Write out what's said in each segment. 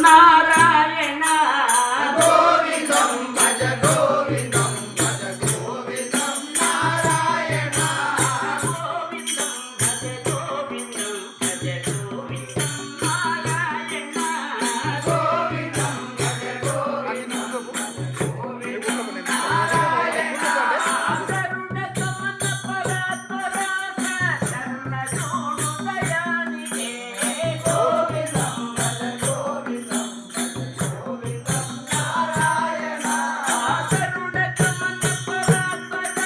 నారాయణ గోవిందం భజ గోవిందం భజ గోవిందం నారాయణ గోవిందం భజ గోవిందం భజ గోవిందం నారాయణ గోవిందం భజ గోవిందం భజ గోవిందం నారాయణ కరుణ కమల పరాత్పర కరుణ చూడు దయానిధే గోవిందం భజ గోవిందం భజ గోవిందం నారాయణ కరుణ కమల పరాత్పర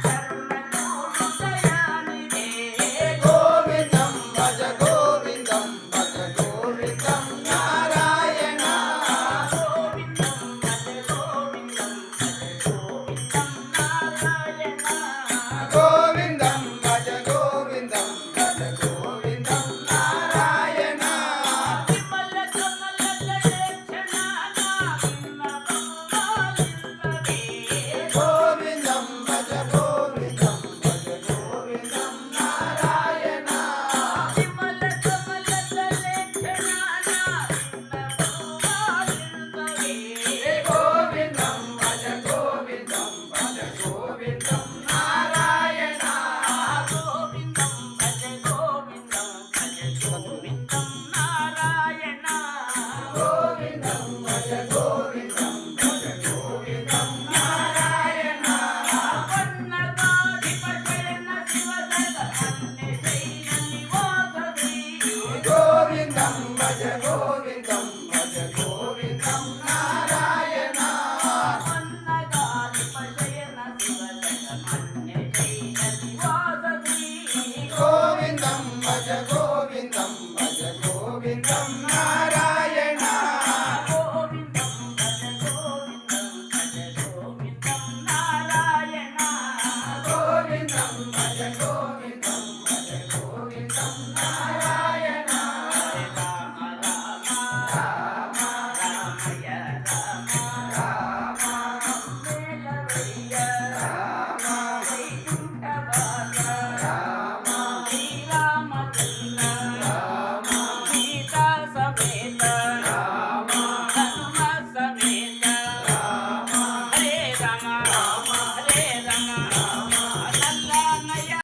కరుణ చూడు దయానిధే గోవిందం భజ గోవిందం భజ గోవిందం నారాయణ